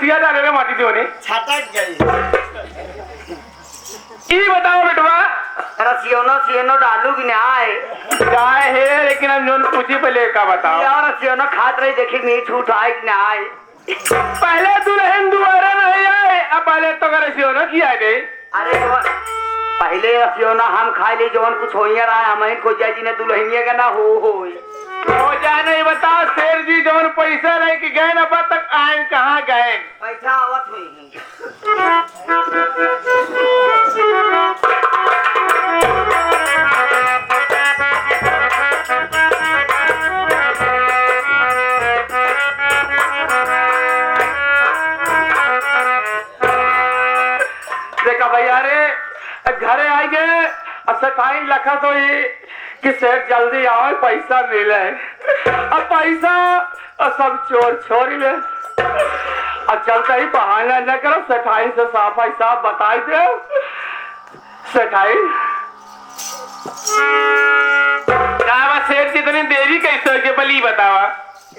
कुसिया डाले रे माटी देवने छटक गई। ये बताओ बेटवा रसियोनो डालू कि आए गाय है लेकिन हम जोन पूछी पहले का बताओ यार रसियोनो खात रही देखी मीठ उठ आए कि आए। पहले दुल्हन दुआरा नहीं आए अब पहले तो रसियोनो किया गए। अरे पहले रसियोना हम खाए ले जवन कुछ हो रहा है हमें खोजा जी ने दुल्हनिया का ना हो जाए नहीं बताओ शेर जी जवन पैसा रहे कि गए अब तक आए कहाँ गए पैसा आवत हुई देखा भैया रे घरे आई गए सटाइन लखा तो ये कि सेठ जल्दी आओ पैसा मिले अब पैसा सब चोर छोरी में अब चलता ही बहाना न करो सेठाई से साफ साफ बताई दे सेठाई क्या सेठ जी इतनी देरी कैसे के बली बतावा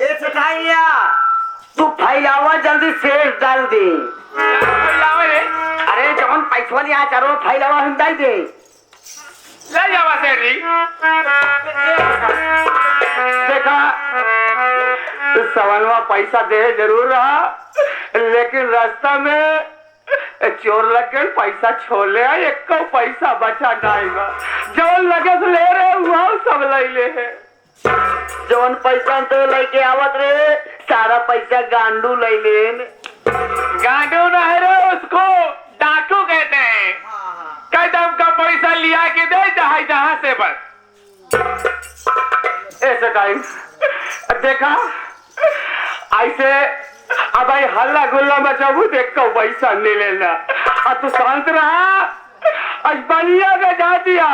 ए सेठाइया तू फैलावा जल्दी शेष डाल दे अरे जवन पैसा लिया चारो फैलावा हम डाल दे ले जावा सेठ जी देखा सवनवा पैसा दे जरूर रहा लेकिन रास्ता में चोर लग गए पैसा छोड़ ले एक पैसा बचा जाएगा जवन लगे तो ले रहे हुआ सब ले ले है जवन पैसा तो लेके आवत रे सारा पैसा गांडू ले ले गांडू ना है रे उसको डाकू कहते हैं कदम का पैसा लिया के दे जहां से बस ऐसा टाइम देखा ऐसे अब भाई हल्ला गुल्ला मचाबू देख को पैसा नहीं लेना अब तू शांत रहा आज बनिया का जा दिया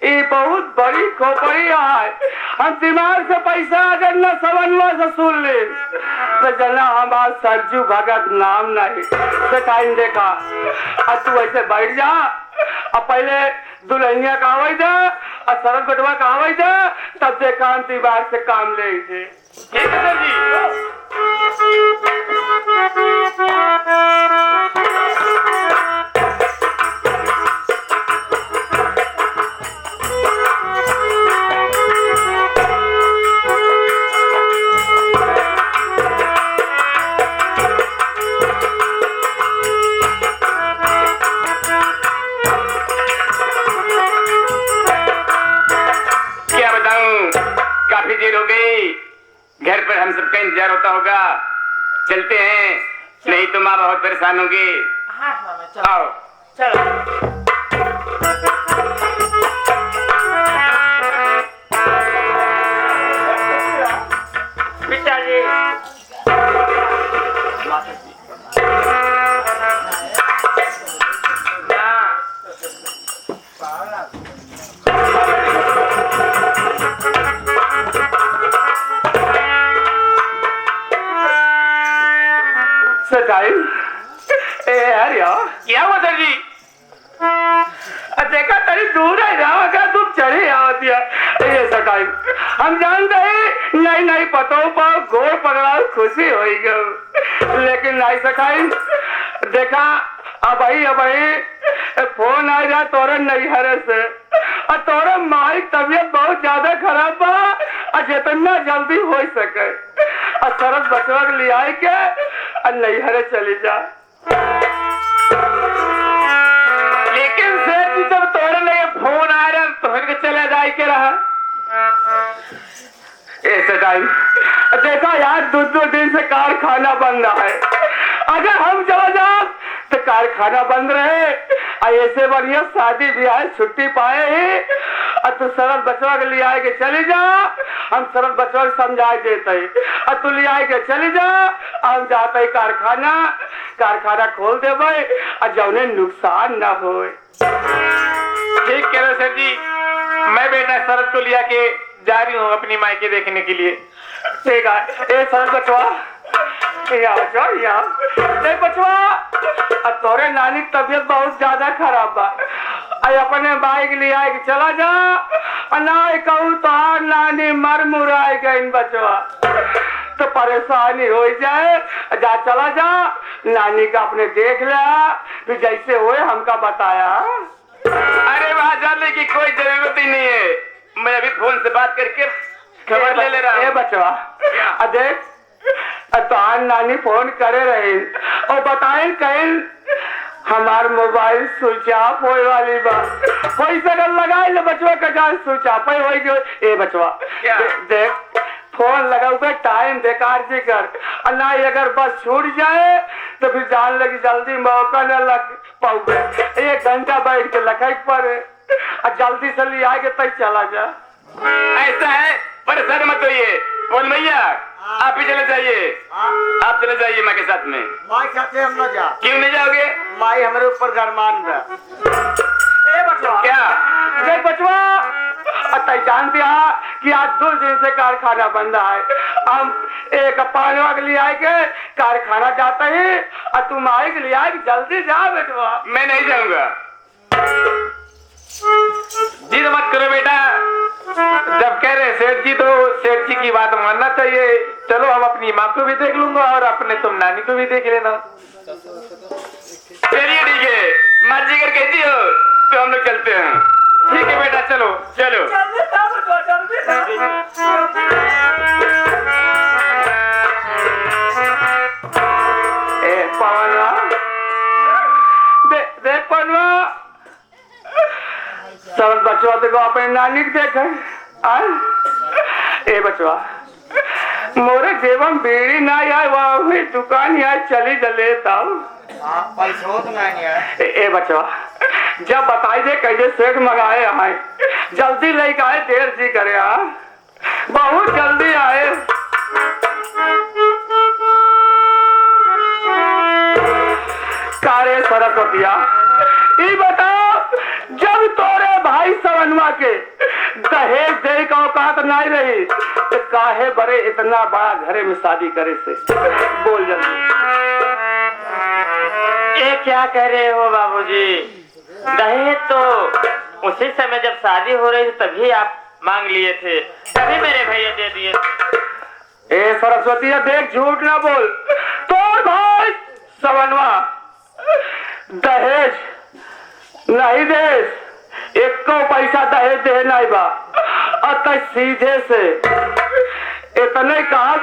ये बहुत बड़ी खोपड़ी है हम दिमाग से पैसा अगर न समझवा से सुन ले तो जना हमारा सरजू भगत नाम नहीं से टाइम देखा अब तू ऐसे बैठ जा अब पहले दुल्हनिया कहा जा और सरक बटवा कहा जा तब से काम दिमाग से काम ले ठीक है सर जी घर पर हम सबका इंतजार होता होगा चलते हैं नहीं तो माँ बहुत परेशान होगी आओ चलो पिताजी क्या हुआ सर जी देखा तेरी दूर है जाओ क्या तुम चढ़ी आती है ये टाइम हम जानते हैं नहीं नहीं पतो पाओ गोड़ पकड़ा खुशी होगी लेकिन नहीं सकाई देखा अब फोन आ जा तोरे नैहरे से और तोरे माई तबीयत बहुत ज्यादा खराब बा और जितना जल्दी हो सके और सरस बचवा ले आई के और नैहरे चली जा लेकिन सेठ जी जब तोरे लगे फोन आ रहा तो चले जाए के रहा ऐसे टाइम देखा यार दो दिन से कारखाना बंद रहा है अगर हम चला जाओ तो कारखाना बंद रहे ऐसे बढ़िया शादी ब्याह छुट्टी पाए ही और तू सरल बचवा के लिए आए के चली जा हम सरल बचवा समझा देते और तू ले आए के चली जा हम जाते ही कारखाना खोल दे और जौने नुकसान ना हो ठीक कह रहे सर जी मैं बेटा सरल को लिया के जा रही हूँ अपनी माई के देखने के लिए ठीक है ए सरल बचवा बचवा तोरे नानी की तबीयत बहुत ज्यादा खराब बा अपने बाइक ले आए के चला जा ना कहूँ तो नानी मर मुराए गई बचवा तो परेशानी हो जाए। जा चला जा, नानी का अपने देख लिया, तो जैसे हुए हमका बताया। अरे वहां जाने की कोई जरूरत ही नहीं है, मैं अभी फोन से बात करके खबर ले रहा हूँ। बचवा देख, तो नानी फोन करे रहे और बताए कहीं हमार मोबाइल स्विच ऑफ होए वाली बा, कोई सगल लगाए ले बचवा का जान स्विच ऑफ हो गयो। ए बचवा देख फोन लगाऊ के टाइम बेकार जी कर, और ना अगर बस छूट जाए तो फिर जान लगी जल्दी मौका न लग पाऊगे। 1 घंटा बैठ के लखे पर और जल्दी से ले आके तय चला जा। ऐसा है, परेशान मत होइए। बोल भैया आप ही चले जाइए, आप चले जाइए माँ के साथ में। माई साथे हम न जा। क्यों नहीं जाओगे? माई हमारे ऊपर गरमान बा। ए बचवा क्या? देख बचवा, तय जानते हैं कि आज 2 दिन से कारखाना बंद है। हम एक पानवा के लिए आए के कारखाना जाते ही, और तुम आए के लिए आए जल्दी जा बेटवा। मैं नहीं जाऊंगा। जिद मत करो बेटा, जब कह रहे सेठ जी तो सेठ जी की बात मानना चाहिए। चलो हम अपनी माँ को भी देख लूंगा और अपने तुम नानी को भी देख लेना। चलिए ठीक है, माँ जी कर कहती हो तो हम लोग चलते हैं। ठीक है बेटा, चलो चलो। ए पवनवा, देख पवनवा, सब बचवा देखो अपने नानी के देखे। ए बचवा मोरे जेबम बीड़ी ना आए, वही दुकान यार चली जले ए बचवा जब बताई दे कैसे सेठ मंगाए आए, जल्दी लेके आए, देर जी करे। बहुत जल्दी आए। कारे सरस्वतिया ये बताओ, जब तोरे भाई सवनवा के दहेज दे का औकात नहीं रही तो काहे बड़े इतना बड़ा घरे में शादी करे से? बोल जल्दी। ये क्या कह रहे हो बाबूजी? दहेज तो उसी समय जब शादी हो रही थी तभी आप मांग लिए थे, तभी मेरे भैया दे दिए। ए सरस्वती देख, झूठ ना बोल। तोर भाई सवनवा दहेज नहीं दे, 1 पैसा दहेज दे नहीं बा। और सीधे से इतने कहा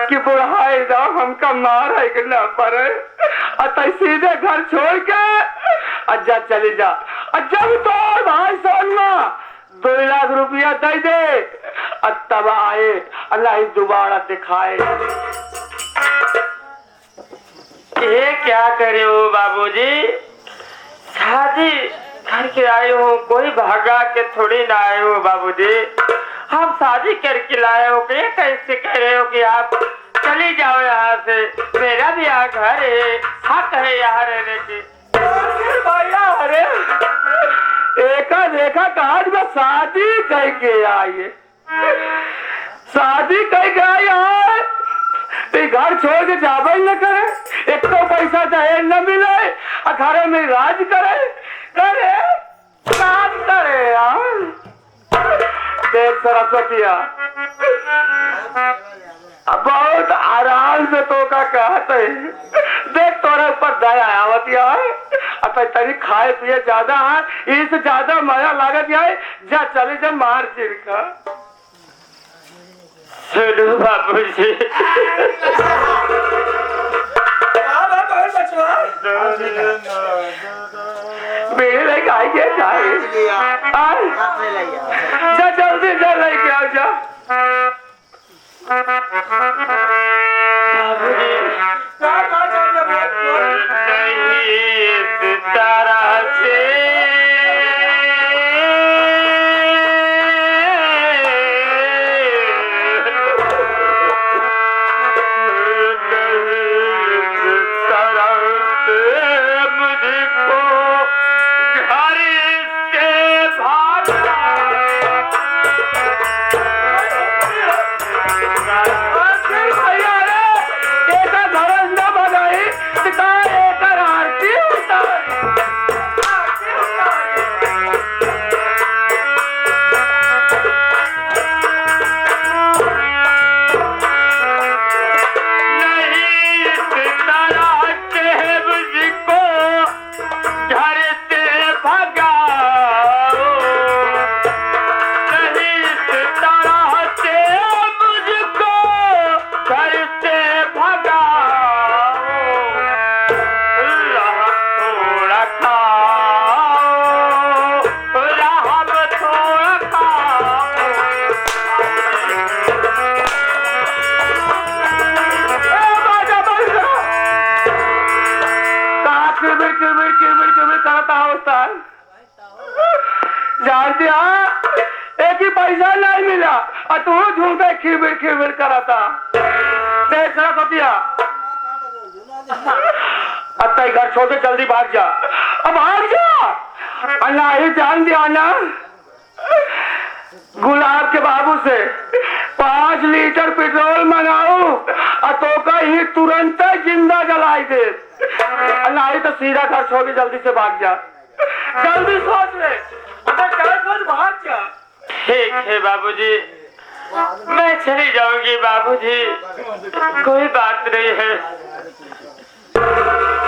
कि बुढ़ाई दो हमका मार है कि ना पड़े, और सीधे घर छोड़ के अज्जा चली जा। और जब तो भाई सोना 2 लाख रुपया दे दे, और तब आए अल्लाह दोबारा दिखाए। ये क्या करे हो बाबूजी? शादी करके आए हो, कोई भागा के थोड़ी ना आए हो बाबूजी। हम शादी करके लाए हो, ये कैसे कह रहे हो कि आप चली जाओ यहाँ से? मेरा भी यहाँ घर है, हक है यहाँ रहने की। अरे एका देखा काज में शादी करके आई, शादी करके आई है तो घर छोड़ के जाबे न करे, 1 पैसा दहेज न मिले, और घर में राज करे करे राज करे यार। देख सरस्वतिया बहुत आराम से तो का कहते, देख तोरे ऊपर दया आवत है, तरी खाए पिए ज्यादा है, इससे ज्यादा मजा लागत है। जा चले जा मार चिर का। सुनो बाबूजी, मेरे लेके आई के जा जल्दी जा लेके आओ जा। और तू झूठे खिबिर कराता देख रहा कतिया। अब तय घर छोड़ के जल्दी भाग जा, अब भाग जा। अन्ना ही जान दिया ना गुलाब के बाबू से 5 लीटर पेट्रोल मंगाऊ और तो का ही तुरंत जिंदा जलाई दे। नहीं तो सीधा घर छोड़ के जल्दी से भाग जा, जल्दी सोच ले, भाग जा। ठीक है बाबूजी, मैं चली जाऊंगी बाबूजी, कोई बात नहीं है।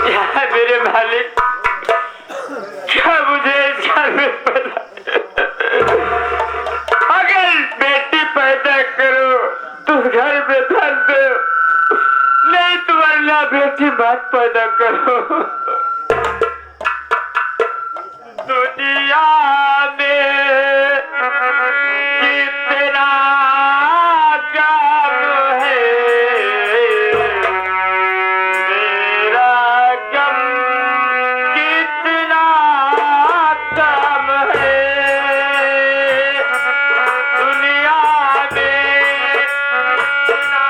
यार मेरे मालिक, क्या मुझे इस घर में पता, अगर बेटी पैदा करो तो घर में धन दो, नहीं तो वरना बेटी मत पैदा करो। दुनिया में कितना गम है, मेरा गम कितना कम है। दुनिया में कितना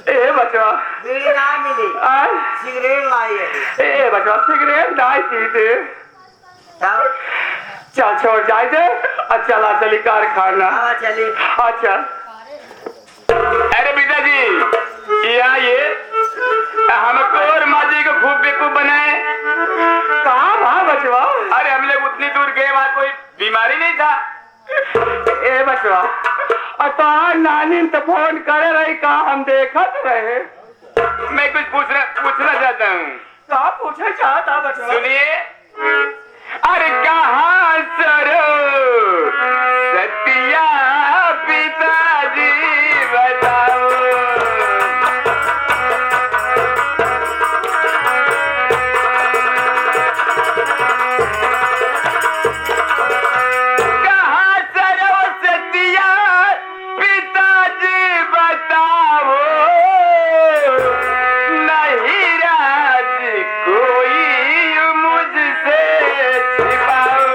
ए बचवा बीड़ी ना मिली, सिगरेट लाई है। ए बचवा सिगरेट नहीं पीते, चल छोड़ जाए दे। चला चली कारखाना, चली। अच्छा अरे पिताजी यहाँ ये हमको और माँ जी को खूब बेवकूफ बनाए। कहाँ भाई बचवा? अरे हम लोग उतनी दूर गए, वहाँ कोई बीमारी नहीं था। ए बचवा तो नानी तो फोन करे रही, कहा हम देखत रहे। मैं कुछ पूछना चाहता हूँ। कहा पूछना चाहता बचवा? सुनिए, अरे कहाँ सरो सतिया पिताजी बताओ। कहाँ सरो सतिया पिताजी बताओ, नहीं राज कोई मुझसे छिपाओ।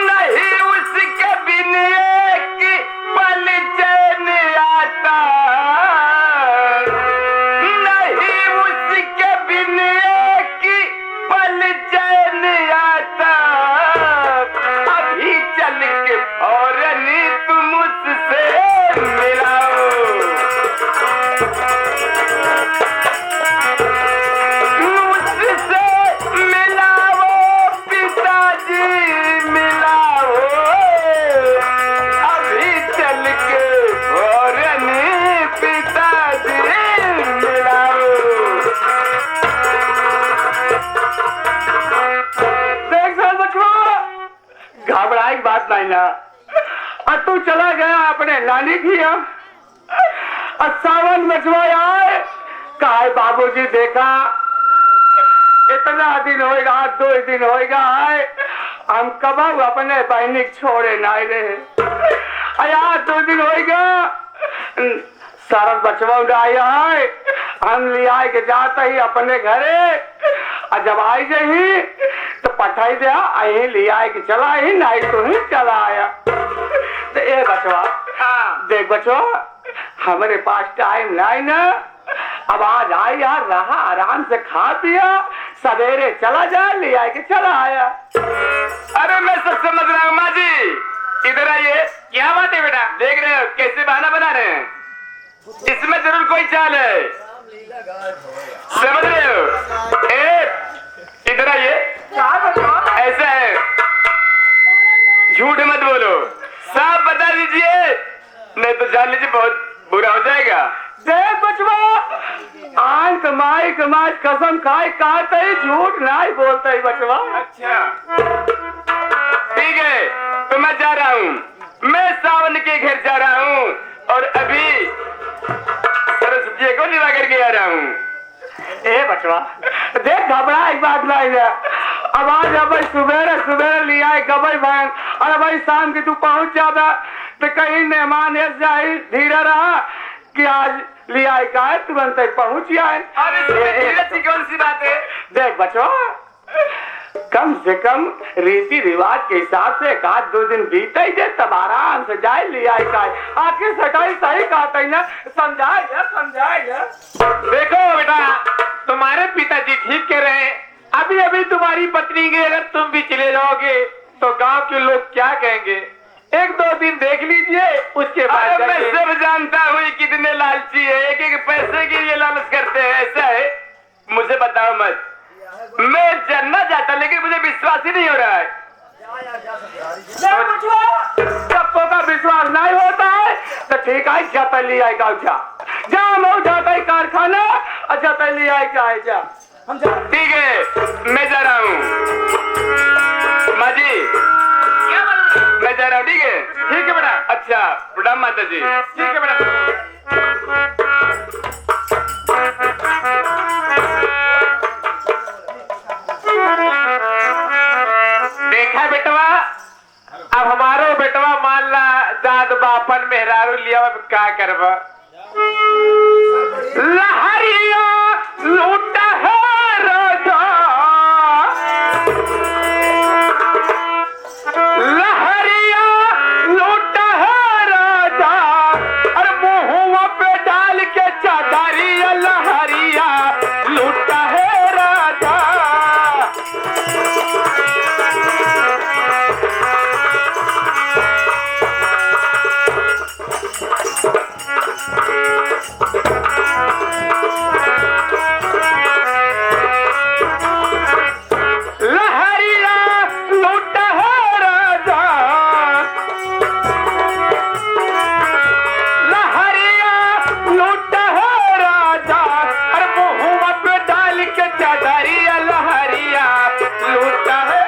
नहीं उसके बिन एक पल चैन आता, नहीं उसके बिन एक पल चैन आता। अभी चल के फौरन तुम उससे मिलाओ, मुझसे मिलाओ पिताजी मिलाओ। अभी चल के फौरन पिताजी मिलाओ। देख साल बचवा, घबराए की बात नहीं ना। और तू चला गया अपने नानी की यहाँ, और सावन बचवा आए, कहा बाबूजी देखा इतना दिन होएगा, 2 दिन होएगा आए, हम कब अपने बहनी छोड़े नहीं रहे। यार 2 दिन होएगा सारा बचवा आया है, हम ले आए के जाता ही अपने घरे। और जब आई जही तो पठाई दिया, आई ले आए के चला ही, नहीं तो ही चला आया। तो ए बचवा, देख बचवा, हमारे पास टाइम नहीं ना, अब आज आई यार, रहा आराम से खा पिया, सवेरे चला जा, ले आए के चला आया। अरे मैं सब समझ रहा हूँ माँ जी, इधर आइए। क्या बात है बेटा? देख रहे हो कैसे बहाना बना रहे हैं? इसमें जरूर कोई चाल है, समझ रहे हो? इधर आइए। ऐसा है, झूठ मत बोलो, साफ बता दीजिए, नहीं तो जान लीजिए बहुत बुरा हो जाएगा। देख बचवा, आन कमाई कमाई कसम खाए कहते ही झूठ नहीं बोलते ही बचवा। अच्छा ठीक है, तो मैं जा रहा हूँ, मैं सावन के घर जा रहा हूँ और अभी सरस्वती को निभा करके आ रहा हूँ। ए बचवा देख घबरा एक बात नहीं है, अब आज अब सुबेरे सुबेरे लिया है गबई बहन, और भाई शाम की तू पहुंच जाता तो कहीं मेहमान ऐसे जाए, धीरे रहा कि आज लिया है का है तुरंत ही पहुंच जाए। अब इसमें धीरे से कौन सी बात है? देख बचवा, कम से कम रीति रिवाज के हिसाब से एक आध 2 दिन बीते ही दे, तब आराम से जाए लिया है का है। आखिर सटाई सही कहते हैं ना, समझाए। देखो बेटा, तुम्हारे पिताजी ठीक कह रहे हैं, अभी अभी तुम्हारी पत्नी के अगर तुम भी चले जाओगे तो गांव के लोग क्या कहेंगे? 1-2 दिन देख लीजिए, उसके बाद मैं सब जानता हूँ कितने लालची है, एक पैसे के लिए लालच करते हैं। ऐसा है, मुझे बताओ मत, मैं जानना चाहता लेकिन मुझे विश्वास ही नहीं हो रहा है। सबको का विश्वास नहीं होता है तो ठीक है, जाता लिया है का जा मैं जाता है कारखाना और जाता लिया है का है जा। ठीक है, मैं जा रहा हूँ माँ जी, मैं जा रहा हूँ। ठीक है बेटा। अच्छा प्रणाम माता जी। ठीक है बेटा। देखा बेटवा, अब हमारो बेटवा मान ला जात बापन मेहरारू लिया, अब क्या करवा? लहरिया लूटा है राजा, लहरिया लूटा है राजा, अरे मुहुआ पे डाल के चादरिया, लहरिया लूटा है राजा। लहरिया लूटा है राजा, लहरिया लूटा है राजा, अरे मुहुआ पे डाल के चादरिया, लहरिया लूटा है।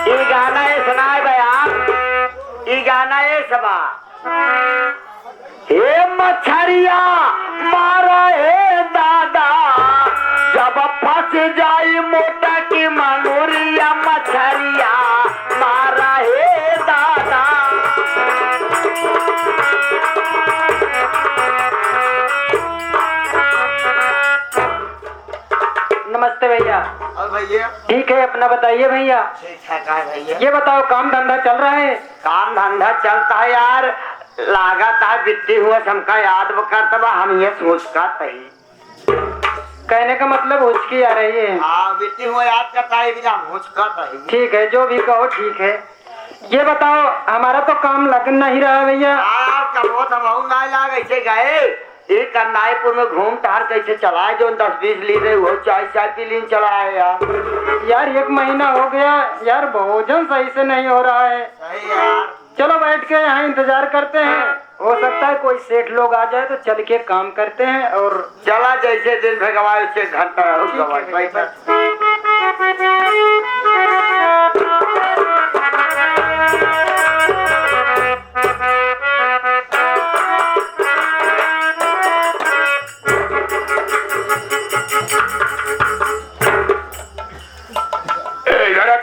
ये गाना ये सुनाए बयान, ये गाना ये सबा। हे मछरिया मारा हे दादा, जब फंस जाई मोटा की मनोरिया, मछरिया मारा हे दादा। नमस्ते भैया। और भैया ठीक है, अपना बताइए भैया। ठीक है का भैया? ये बताओ काम धंधा चल रहा है? काम धंधा चलता है यार, लागत है बिट्टी हुआ हमका याद करता, हम ये सोचता ही। कहने का मतलब हुचकी आ रही है। हाँ बिट्टी हुआ याद करता है, बिना सोचता ही। ठीक है, जो भी कहो ठीक है। ये बताओ, हमारा तो काम लग नहीं रहा भैया। यार कबो तब ना लागे से गए, ये कन्नाईपुर में घूम टहर कैसे चलाए, जो 10-20 लीटर वो चाय पी लीन चलाए यार। यार 1 महीना हो गया यार, भोजन सही से नहीं हो रहा है। सही यार। चलो बैठ के यहाँ इंतजार करते हैं, हो सकता है कोई सेठ लोग आ जाए तो चल के काम करते हैं। और चला जैसे दिन भर गवाए से घंटा बैठा।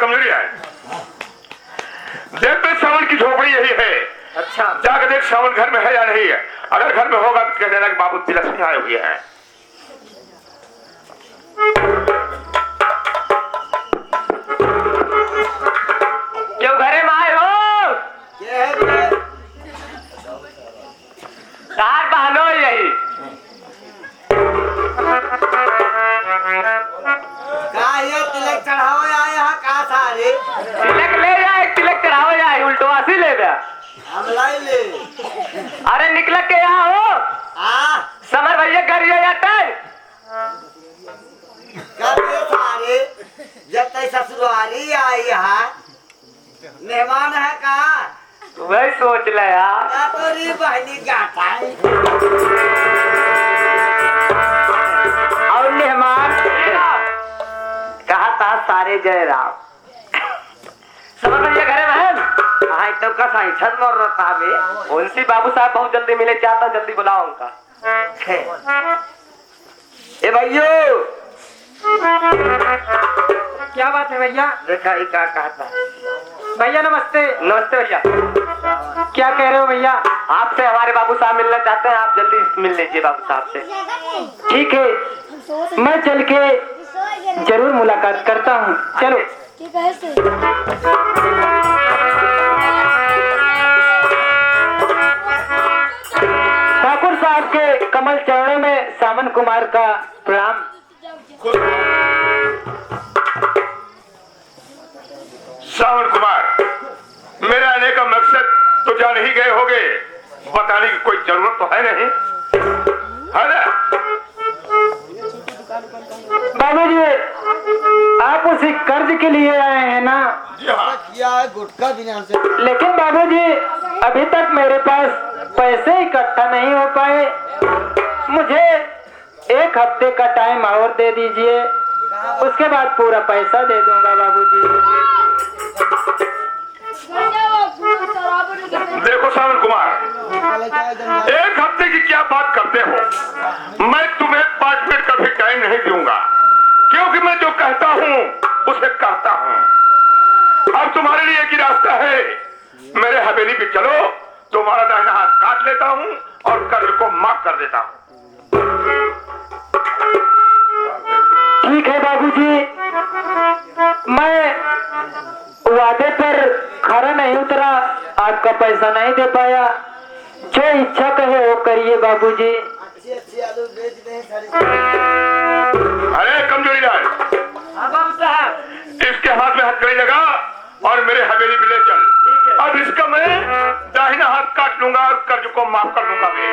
कमजोरी है, देख तो सावन की झोपड़ी यही है। अच्छा जाकर देख सावन घर में है या नहीं है, अगर घर में होगा तो कह देना कि बाबू तिलक नहीं आए हुए हैं। क्यों घरे में आए हो? ये है कार बहानो यही। का ये तिलक चढ़ाओ मेहमान है कहाँ? वही सोच ले यार। तोरी बहनी गाता है। और मेहमान कहा था सारे जय राम। समझ में घरे बहन हाँ तो का साइंसर मर रहा था बे। उनसे बाबू साहब बहुत जल्दी मिले चाहता, जल्दी बुलाओ उनका। ए भाइयों क्या बात है भैया? देखा ये क्या कहता है। भैया नमस्ते। नमस्ते भैया। क्या कह रहे हो भैया? आपसे हमारे बाबू साहब मिलना चाहते हैं, आप जल्दी मिल लीजिए बाबू साहब से। ठीक है, मैं चल के जरूर मुलाकात करता हूँ। चलो। ठीक है से। ठाकुर साहब के कमल चरणों में सावन कुमार का प्रणाम। सावन कुमार, मेरे आने का मकसद तो जान ही गए होगे, बताने की कोई जरूरत तो है नहीं, है ना? बाबूजी, आप उसी कर्ज के लिए आए हैं ना? जी हाँ। किया गुटका बिना से। लेकिन बाबूजी, अभी तक मेरे पास पैसे इकट्ठा नहीं हो पाए। मुझे 1 हफ्ते का टाइम और दे दीजिए, उसके बाद पूरा पैसा दे दूंगा बाबूजी। देखो सावन कुमार, 1 हफ्ते की क्या बात करते हो? मैं तुम्हें 5 मिनट का भी टाइम नहीं दूंगा, क्योंकि मैं जो कहता हूँ उसे करता हूँ। अब तुम्हारे लिए एक ही रास्ता है, मेरे हवेली पे चलो, तुम्हारा दाहिना हाथ काट लेता हूँ और कर्ज को माफ कर देता हूँ। ठीक है बाबूजी, मैं वादे पर खरा नहीं उतरा, आपका पैसा नहीं दे पाया। जो इच्छा कहे वो करिए बाबूजी। अच्छी आलू बेच दे सारी। अरे कमजोरी लाल, बाबू साहब इसके हाथ में हथकड़ी लगा और मेरे हवेली पे ले चल। अब इसका मैं दाहिना हाथ काट लूंगा और कर्ज को माफ कर दूंगा मैं।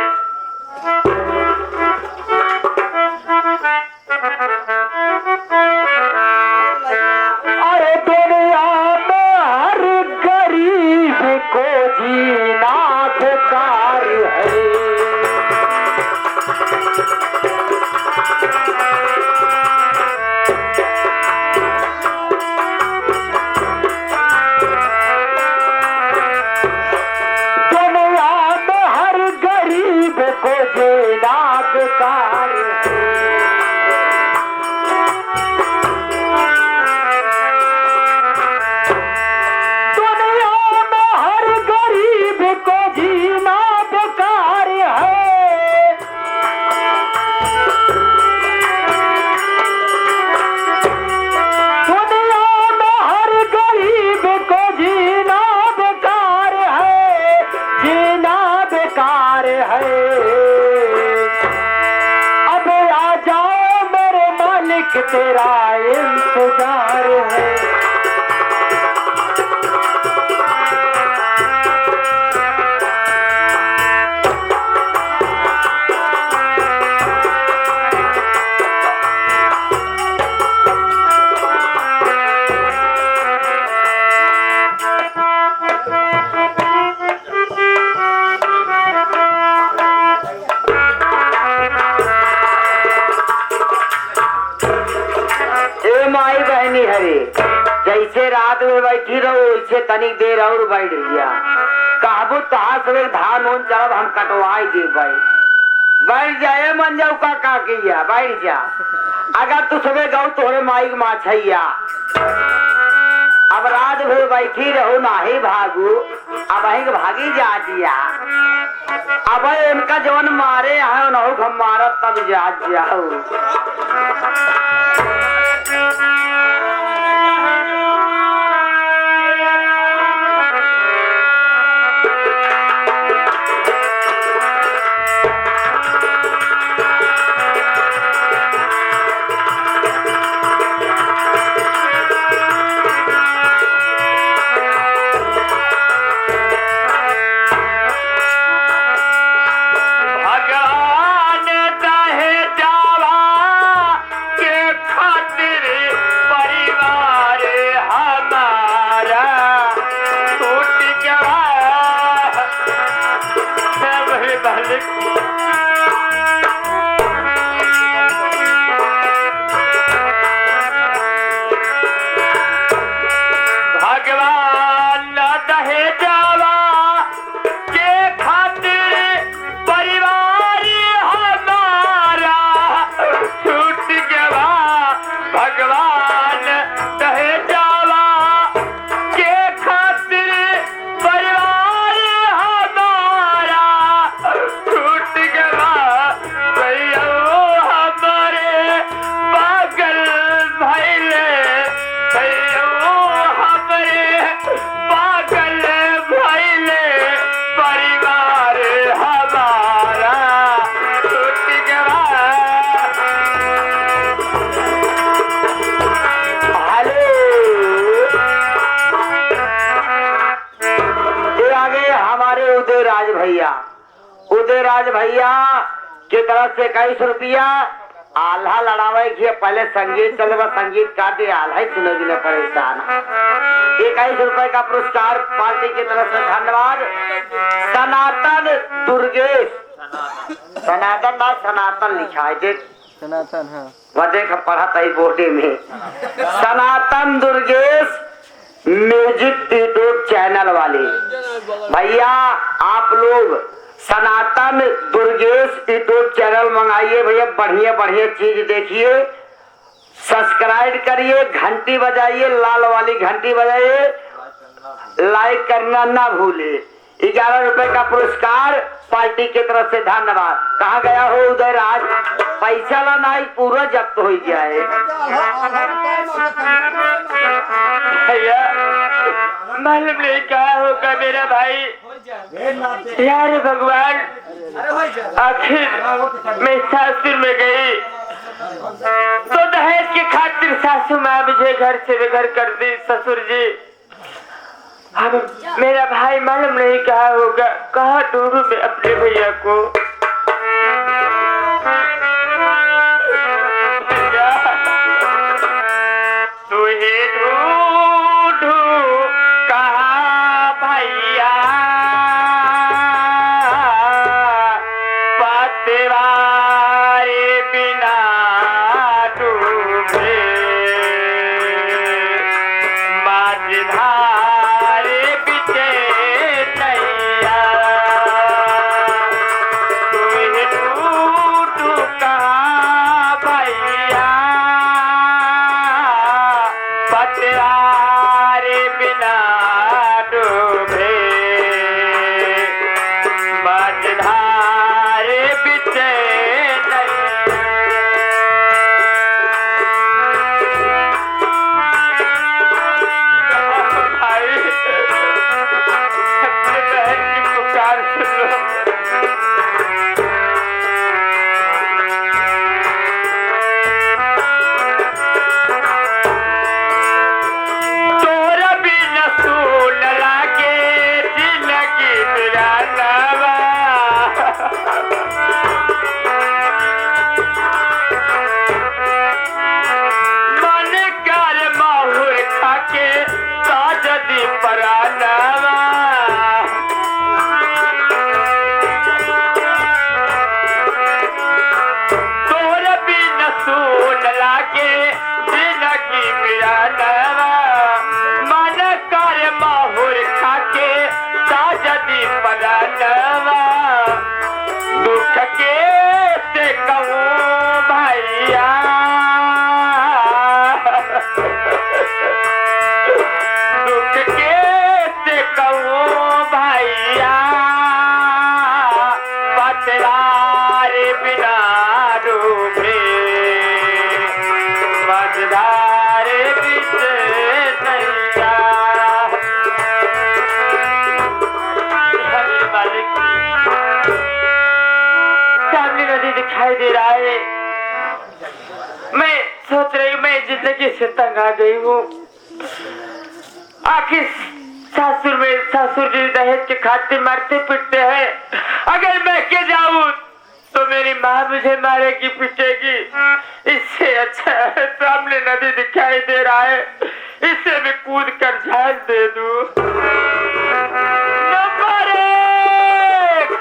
अरे दुनिया में हर गरीब को जीना बेकार है। दुनिया में हर गरीब को जीना बेकार है। दुनिया में हर गरीब को जीना बेकार है। दुनिया में हर गरीब को जीना बेकार है, जीना बेकार है। अब आ जाओ मेरे मालिक, तेरा इंतजार है। ए माई बहनी हरे, जैसे रात में बैठी रहो वैसे तनिक देर और बैठ गया। कहबो तहा सवे धान ओन चलब हम कटवाई दे भाई। बैठ जाए मन जाऊ का किया, बैठ जा। अगर तू सवे गऊ तोहरे माई के माछैया। अब रात भर बैठी रहो नाही भागू, अब अहीं भागी जा दिया। अब इनका जवन मारे है नहु हम मारत तब जा जाओ। भगवान चाहे जावा के खा भगवान न दहेजावा के खातिर परिवार हमारा छूट गया। भगवान दहेजावा के खातिर परिवार हमारा छूट गया। भैया हमारे पागल भैले, भैया हमारे पागल भैले, परिवार हमारा छूट गया। हेलो, ये आगे हमारे उदयराज भैया, उदयराज भैया की तरफ से 21 रुपया आल्हा लड़ावे की पहले संगीत चले, संगीत का दे आल्हा ही सुने बिना परेशान। 21 रुपए का पुरस्कार पार्टी की तरफ से धन्यवाद। सनातन दुर्गेश, सनातन ना सनातन लिखा है देख, सनातन है वह देख पढ़ा था बोर्डे में। सनातन दुर्गेश म्यूजिक यूट्यूब चैनल वाले भैया, आप लोग सनातन दुर्गेश यूट्यूब चैनल मंगाइए भैया, बढ़िया बढ़िया चीज देखिए, सब्सक्राइब करिए, घंटी बजाइए, लाल वाली घंटी बजाइए, लाइक करना ना भूले। 11 रुपए का पुरस्कार पार्टी की तरफ से धन्यवाद। कहाँ गया हो उदयराज, पैसा ला नहीं पूरा जब्त हो जाए। भैया मालूम नहीं क्या होगा मेरा भाई। यार भगवान, आखिर मैं सासुर में गई तो दहेज के खातिर सासू माँ मुझे घर से बेघर कर दी। ससुर जी, अब मेरा भाई मालूम नहीं कहाँ होगा, कहाँ ढूंढूं मैं अपने भैया को। तू ही ढूंढू कहाँ भैया, पतवारे बिना डूबे, माझधारे बिचे नैया। तू ही ढूंढू कहाँ भैया, पतवारे बिना डूबे, माझधारे बिचे भाई, अपने बहन की पुकार सुन लो। तोरा बिना सुन लागे जिंदगी मेरा नवा। मन कर माहुर खाके साजदी परानवा। तोरा बिना सुन लागे जिंदगी मेरा नवा। मन कर माहुर खाके साजदी परानवा। दुख के से कहूँ भैया, दुख के से कहूँ भैया, पतवारे बिना डूबे, माझधारे बिचे नैया। हरे मालिक, सामने नदी दिखाई दे रहा है। मैं सोच रही हूँ मैं जिंदगी से तंग आ गई हूँ। आखिर ससुर जी दहेज के खातिर मारते पीटते हैं। अगर मैं के जाऊँ तो मेरी माँ मुझे मारेगी पीटेगी। इससे अच्छा है सामने नदी दिखाई दे रहा है, इसे मैं कूद कर झाल दे दूँ। नंबर 1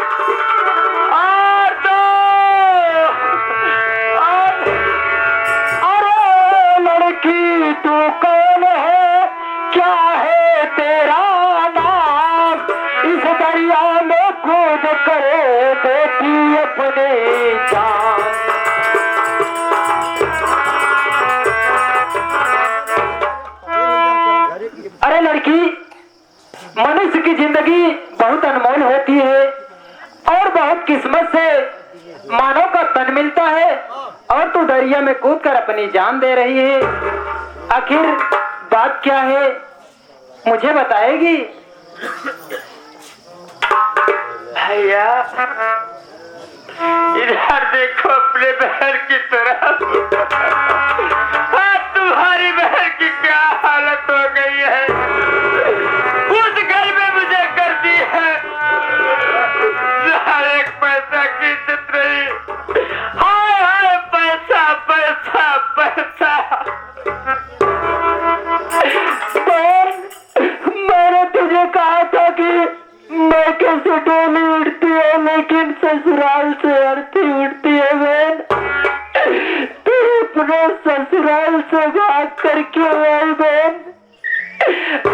मनुष्य की जिंदगी बहुत अनमोल होती है और बहुत किस्मत से मानव का तन मिलता है और तू दरिया में कूद कर अपनी जान दे रही है। आखिर बात क्या है, मुझे बताएगी? भैया इधर देखो अपने बहन की तरफ। तुम्हारी बहन की क्या हालत हो गई है, उस घर में मुझे कर दी है। एक पैसा की इज्जत नहीं। हाय हाय पैसा पैसा पैसा। मैंने तुझे कहा था कि मैं कैसे डोली उठती है लेकिन ससुराल से अर्थी उठती है बहन। तू अपने ससुराल से भाग कर क्यों आई बहन?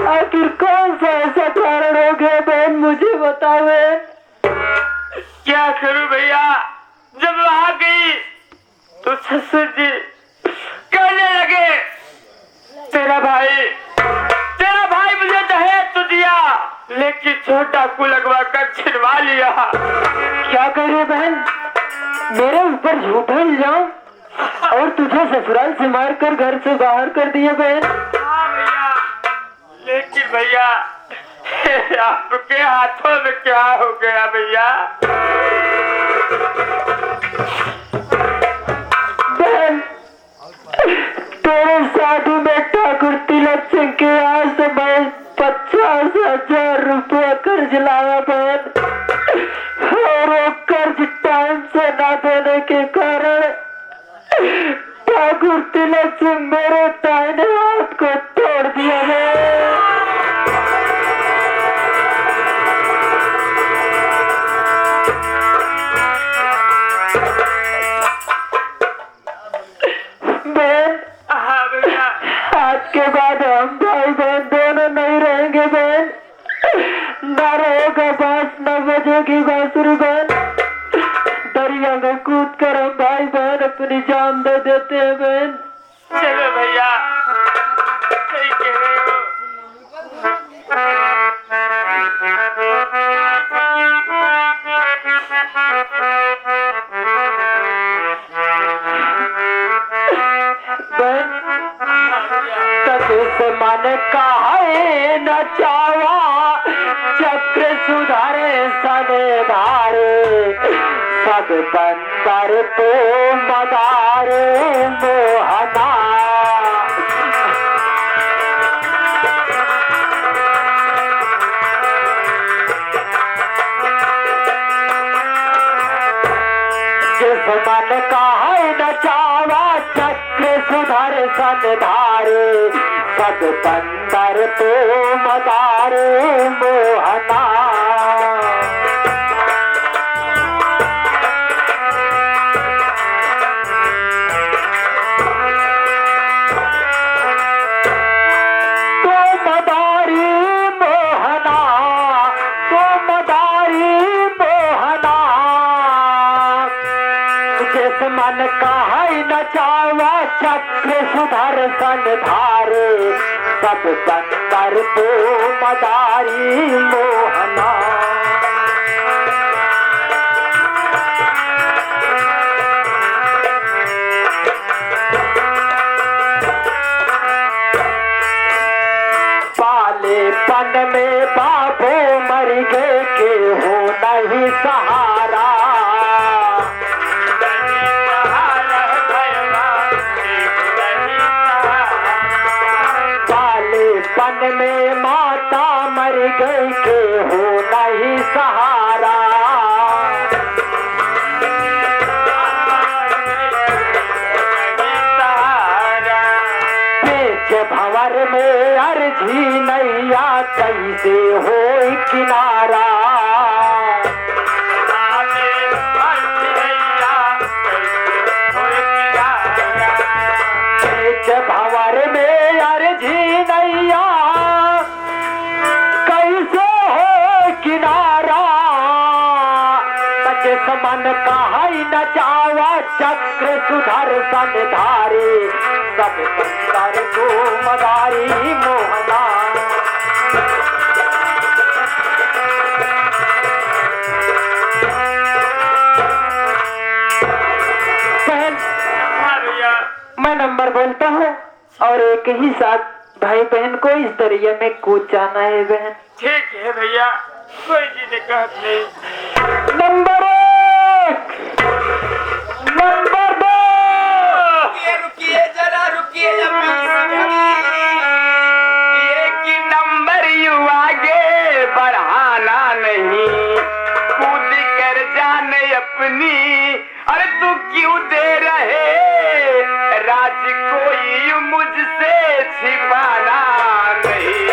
आखिर कौन सा ऐसा कारण हो गया बहन, मुझे बता बहन। क्या करूं भैया, जब वहां गई तो ससुर जी कहने लगे तेरा भाई मुझे दहेज तो दिया लेकिन छोटा को लगवा कर छिड़वा लिया। क्या कर रहे बहन, मेरे ऊपर झूठा इल्जाम और तुझे ससुराल से मारकर घर से बाहर कर दिया बहन। हाँ भैया, लेकिन भैया आपके हाथों में क्या हो गया भैया? बहन तेरे शादी में ठाकुर तिलक सिंह के यहाँ से मैं 50,000 रुपया कर्ज लाया बहन, और वो कर्ज टाइम से ना देने के कारण ठाकुर तिलक सिंह मेरे दाहिने हाथ को तोड़ दिया है। आज के बाद हम भाई बहन दोनों नहीं रहेंगे बहन, न रहेगा बांस न बजेगी बांसुरी बहन। दरिया में कूद कर हम भाई बहन अपनी जान दे देते हैं बहन। चलो भैया, सही कह रहे हो। मन कहा न चावा चक्र सुधारे सने धारे, सब बंदर तो मदारे मोहना। जिस मन कहा न चावा चक्र सुधारे सन धारे, सब बंदर तो मदारे मोहना। तो मदारी मोहना, तो मदारी मोहना। जिस मन कहा न चावा चक्र सुधर सन धारे, सब बंदर तो मदारी मोहना। पालेपन में बाबू मर गए के हो नहीं सहारा, पालेपन में माता मर गई के हो नहीं सहारा। पेच भंवर में अर्जी नैया कैसे हो किनारा, पेच भंवर में अर्जी नैया कैसे हो किनारा। जिस मन कहा न चावा चक्र सुधर सन धारे, सब बंदर को मदारी मोहना। नंबर बोलता हूँ और एक ही साथ भाई बहन को इस दरिया में कूद जाना है बहन। ठीक है भैया, कोई जी दिक्कत नहीं। Number 1, number 2। रुकिए जरा रुकिए, एक नंबर यू आगे बढ़ाना नहीं, कूद कर जाने अपनी। अरे तू क्यों दे रहे राज, कोई मुझसे छिपाना नहीं।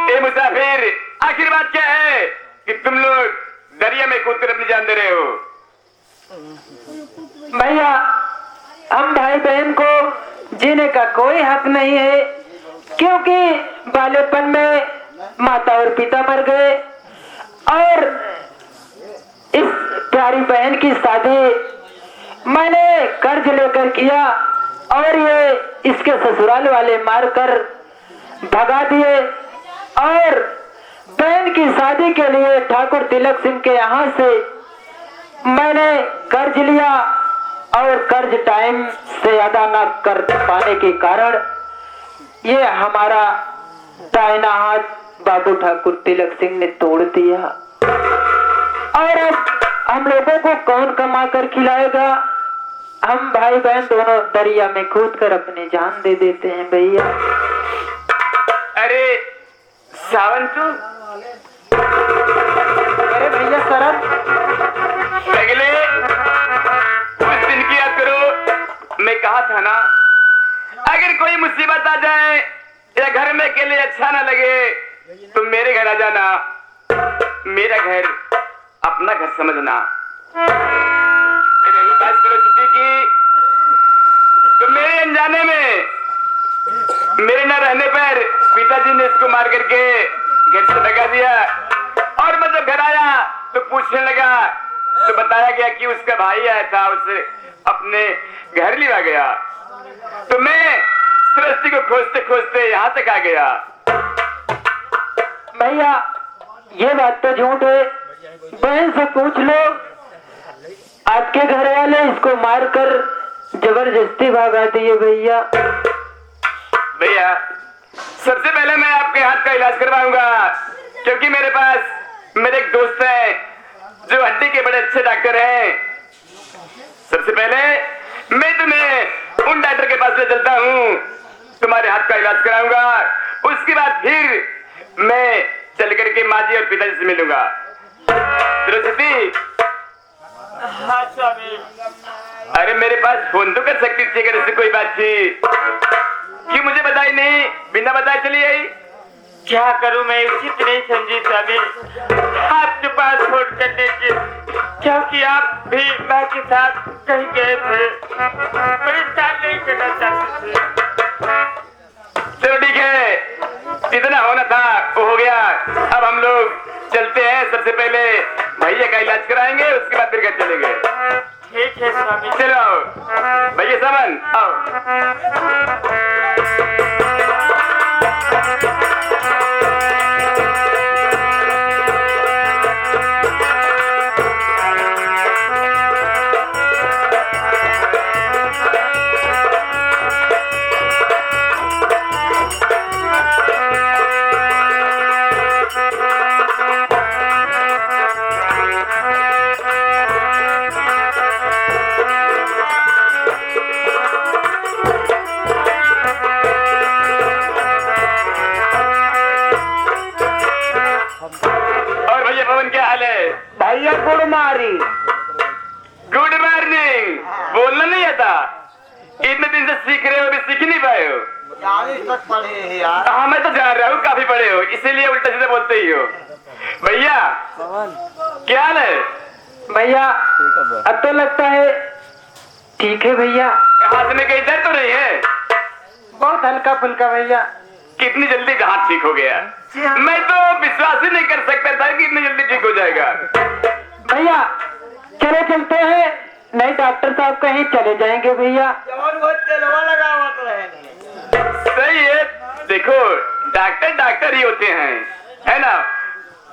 ए मुसाफिर, आखिर बात क्या है कि तुम लोग दरिया में कूद कर अपनी जान दे रहे हो? भैया, हम भाई बहन को जीने का कोई हक नहीं है, क्योंकि बालेपन में माता और पिता मर गए और इस प्यारी बहन की शादी मैंने कर्ज लेकर किया और ये इसके ससुराल वाले मारकर भगा दिए और बहन की शादी के लिए ठाकुर तिलक सिंह के यहाँ से मैंने कर्ज लिया और कर्ज टाइम से अदा न कर पाने के कारण ये हमारा दाहिना हाथ बाबू ठाकुर तिलक सिंह ने तोड़ दिया और अब हम लोगों को कौन कमा कर खिलाएगा? हम भाई बहन दोनों दरिया में कूद कर अपनी जान दे देते हैं भैया। अरे सावन तू, अरे भैया शरण, पहले उस दिन की याद करो, मैं कहा था ना, अगर कोई मुसीबत आ जाए या घर में अकेले अच्छा ना लगे तो मेरे घर आ जाना, मेरा घर अपना घर समझना। रही बात सरस्वती की, तो मेरे अनजाने में मेरे न रहने पर पिताजी ने इसको मार करके घर से भगा दिया और मैं जब घर आया तो पूछने लगा तो बताया गया कि उसका भाई आया था, उसे अपने घर लिया गया। तो मैं सरस्वती को खोजते खोजते यहाँ तक आ गया। भैया ये बात तो झूठ है, बहन से पूछ लो, आपके घर वाले इसको मारकर जबरदस्ती भगा दिए भैया। भैया सबसे पहले मैं आपके हाथ का इलाज करवाऊंगा, क्योंकि मेरे पास मेरे एक दोस्त है जो हड्डी के बड़े अच्छे डॉक्टर हैं। सबसे पहले मैं तुम्हें उन डॉक्टर के पास ले चलता हूँ, तुम्हारे हाथ का इलाज कराऊंगा। उसके बाद फिर मैं चल करके माँ जी और पिताजी से मिलूंगा। सरस्वती, हाँ स्वामी। अरे मेरे पास फोन तो कर सकती थी अगर ऐसी कोई बात थी, क्यों मुझे बताई नहीं, बिना बताए चली आई? क्या करूं, मैं उचित नहीं समझी स्वामी आपके पास फोन करने की, क्योंकि आप भी माँ के साथ कहीं गए थे, परेशान नहीं करना चाहते थे। चलो ठीक है, जितना होना था वो हो गया। अब हम लोग चलते हैं, सबसे पहले भैया का इलाज कराएंगे, उसके बाद फिर घर चलेंगे। ठीक है स्वामी। चलो भैया सावन आओ। और भैया पवन क्या हाल है? भैया गुड़ मारी। Good morning. बोलना नहीं आता, इतने दिन से सीख रहे हो, अभी सीख नहीं पाए हो। 40 तक पढ़े हैं यार। हाँ मैं तो जान रहा हूँ, काफी पढ़े हो, इसीलिए उल्टा सीधा बोलते ही हो। भैया क्या हाल है? भैया अब तो लगता है ठीक है भैया, हाथ में कहीं दर्द तो नहीं है? बहुत हल्का फुल्का भैया। कितनी जल्दी हाथ ठीक हो गया, मैं तो विश्वास ही नहीं कर सकता था कि इतनी जल्दी ठीक हो जाएगा। भैया चलो चलते हैं, नहीं डॉक्टर साहब कहीं चले जाएंगे भैया। सही है, देखो डॉक्टर डॉक्टर ही होते हैं, है ना।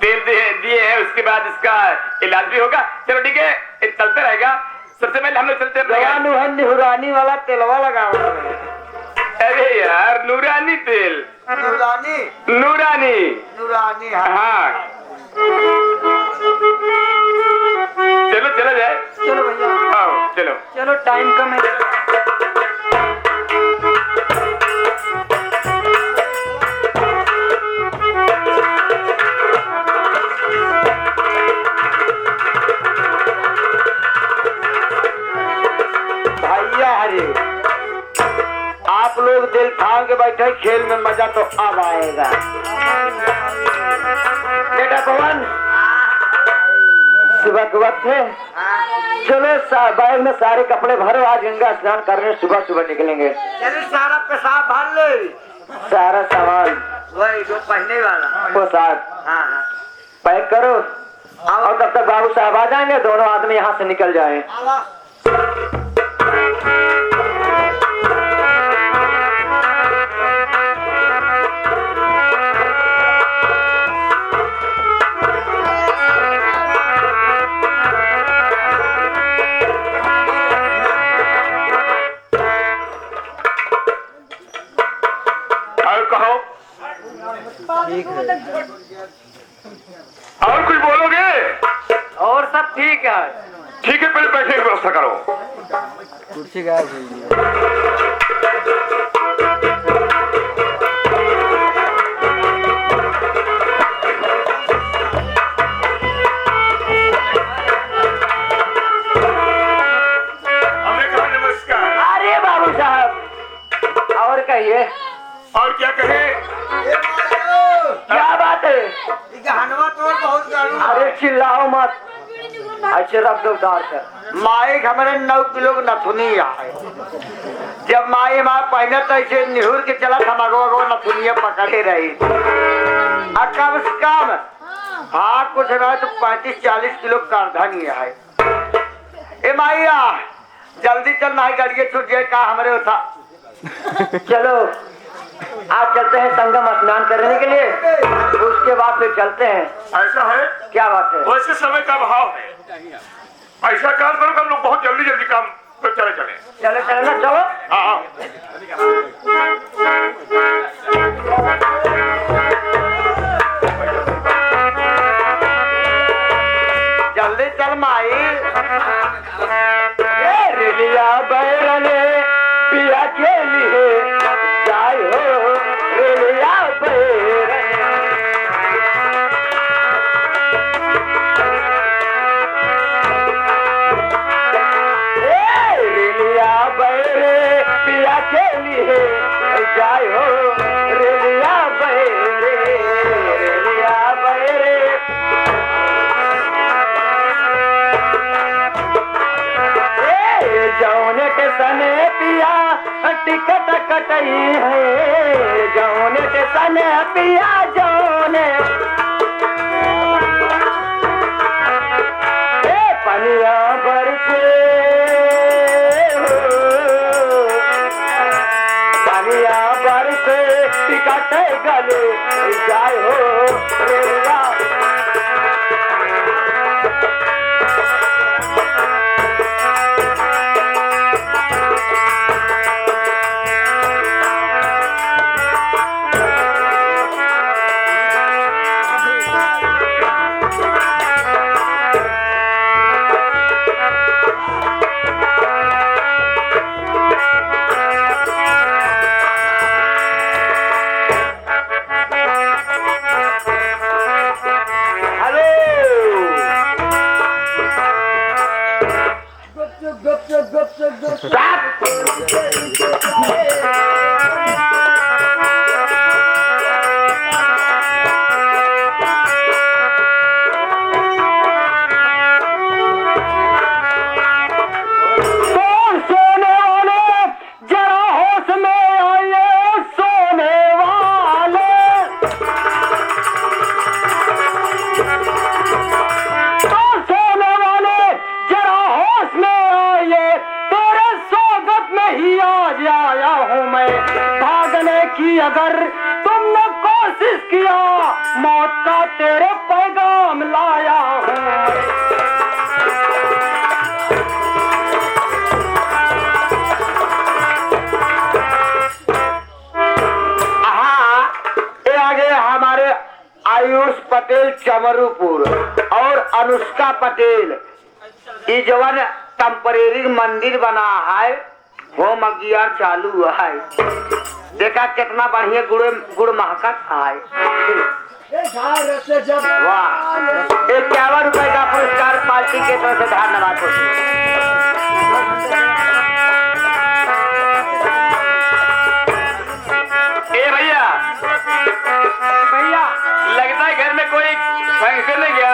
तेल दिए हैं, उसके बाद इसका इलाज भी होगा। चलो ठीक है, ये चलते रहेगा। सबसे पहले हम लोग चलते हैं निहुरानी वाला तेलवा लगाओ। अरे यार, नूरानी तेल, नूरानी नूरानी नूरानी। हाँ, चलो चलो जाए। चलो भैया, आओ चलो। चलो टाइम कम है। भैया हरे, आप लोग दिल थाम के बैठे, खेल में मजा तो अब आएगा। बेटा पवन, सुबह के वक्त है, चलो बैग में सारे कपड़े भरो, आज गंगा स्नान करने सुबह सुबह निकलेंगे। चलो सारा पेशाब भर ले, सारा सामान वही जो पहनने वाला वो साथ पैक करो, और तब तक बाबू साहब आ जाएंगे, दोनों आदमी यहाँ से निकल जाए। और कुछ बोलोगे? और सब ठीक है। ठीक है, पहले बैठने की व्यवस्था करो। कुर्सी गायब हुई है। हमने कहा नमस्कार। अरे बाबू साहब, और कहिए। और क्या कहे? क्या बात है? अरे चिल्लाओ मत, अच्छे रख दो उतार कर। माए हमारे 9 किलो नथुनी है, जब माए माँ पहले तो ऐसे निहुर के चला था, मगो नथुनिया पकड़े रही। कम से कम हाँ कुछ रहा तो 35-40 किलो करधनी है। ए माइया जल्दी चल, माई गाड़ी छूट जाए का हमारे उठा। चलो आज चलते हैं संगम स्नान करने के लिए, उसके बाद फिर चलते हैं। ऐसा है? क्या बात है? वैसे समय का अभाव है, ऐसा काम करो कि हम लोग बहुत जल्दी जल्दी काम पर चले चलो चलना, चलो। हाँ जल्दी चल माई। रेलिया बैरने पिया के लिए जाय हो, रेलिया बैरने। रेलिया बैरे पिया के लिए जाय हो, रेलिया बैरे, रेलिया बैरे। जौने के सने पिया टिकट कटई है, जौने के सने पिया जौने पनिया बरसे, पनिया बरसे टिकट गले जाय हो, रेलिया। अगर तुमने को कोशिश किया, मौत का तेरे पैगाम लाया हूँ। हमारे आयुष पटेल चमरूपुर और अनुष्का पटेल ये जवन टेम्परेरी मंदिर बना है, होम अज्ञान चालू है। देखा कितना बढ़िया गुड़ महकत है। वाह, 51 रुपए का पुरस्कार पार्टी के तरफ से धन्यवाद। भैया लगता है घर में कोई फंक्शन नहीं गया,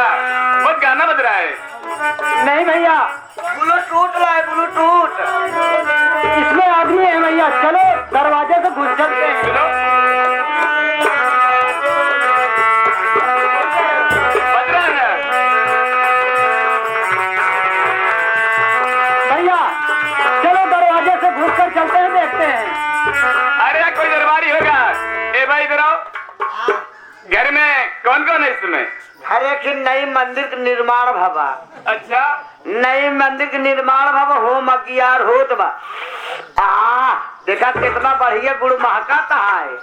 बहुत गाना बज रहा है। नहीं भैया, ब्लूटूथ लाए, ब्लूटूथ इसमें आदमी है भैया। चलो दरवाजे से घुस चलते हैं। चलो बज रहा है भैया, चलो दरवाजे से घुस कर चलते हैं, देखते हैं। अरे कोई दरबारी होगा। ए भाई इधर आओ। घर में कौन कौन है इसमें? अरे कि नई मंदिर का निर्माण भवा। अच्छा, नई मंदिर का निर्माण भवा, होम अज्ञान होत बा। देखा कितना बढ़िया गुड़ महकता है।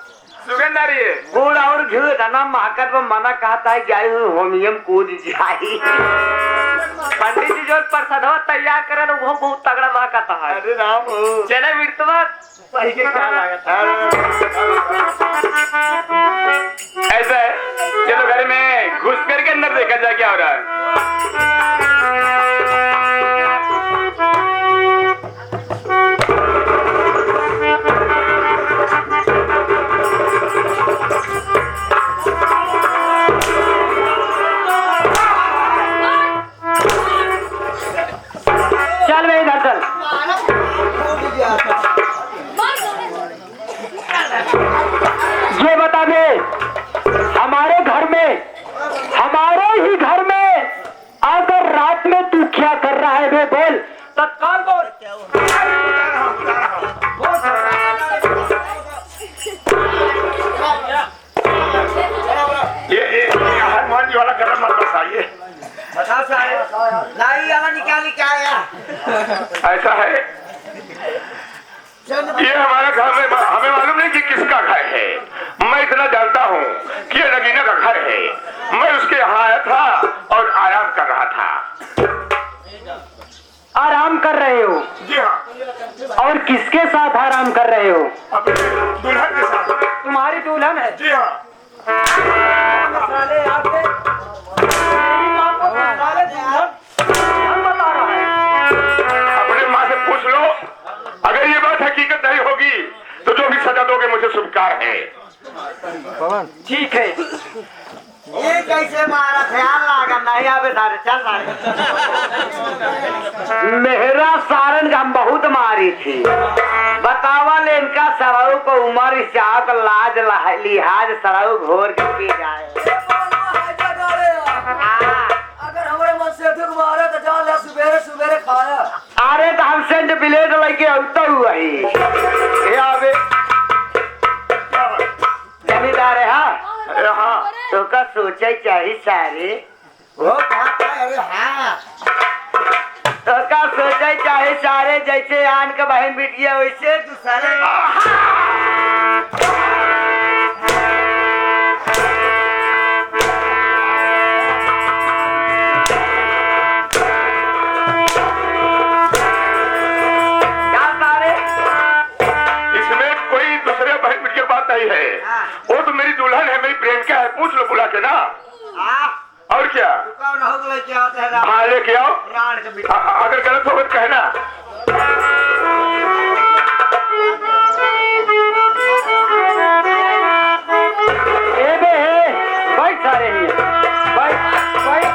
सुगंध आ रही है। गुड़ और घी इतना महकत में मना कहता है जाई हुई होमियम कूद जाई। पंडित जी जो प्रसाद तैयार करे ना वो बहुत तगड़ा महकता है। अरे राम चले मिर्तवा वही के क्या लागत ऐसा है, चलो घर में घुस करके अंदर देखा जाए क्या हो रहा है। चल भाई इधर चल। ये बता दे, हमारे घर में, हमारे ही घर में अगर रात में तू क्या कर रहा है बे, बोल तत्काल बोल। ये हनुमान जी वाला गरम मत बताइए। बता सारे लाई वाला निकाली क्या आया। ऐसा है, ये हमारा घर में हमें मालूम नहीं कि किसका घर है। मैं इतना जानता हूँ कि ये नगीना का घर है। मैं उसके यहाँ आया था और आराम कर रहा था। आराम कर रहे हो? जी हाँ। और किसके साथ आराम कर रहे हो? अपने दुल्हन के साथ। तुम्हारी दुल्हन है? जी हाँ। अपने माँ से पूछ लो, अगर ये बात हकीकत नहीं होगी तो जो भी सजा दोगे मुझे स्वीकार है। ठीक है। ये कैसे मारा ख्याल लागा नहीं आवे सारे चल सारे। मेहरा सारन हम बहुत मारी थी। बतावा ले इनका सराऊ को उम्र चाक लाज लिहाज सराऊ घोर के पी जाए। अगर हमारे मन से अधिक मारे तो जान ले सुबेरे सुबेरे खाया। अरे तो हम सेंट ब्लेड लेके उतर हुआ ही। ये आवे जमींदार है। हाँ तो का सोचा चाहिए सारे वो कहता है अरे हाँ तो का सोचा चाहे सारे जैसे आन के बहन बिटिया वैसे दूसरे। इसमें कोई दूसरे बहन बिटिया बात नहीं है। वो तो मेरी दुल्हन है, मेरी प्रेमिका है। पूछ लो बुला के ना। और क्या? हाँ लेके आओ। अगर गलत होगा तो कहना। बैठ सारे ही बैठ बैठ बैठ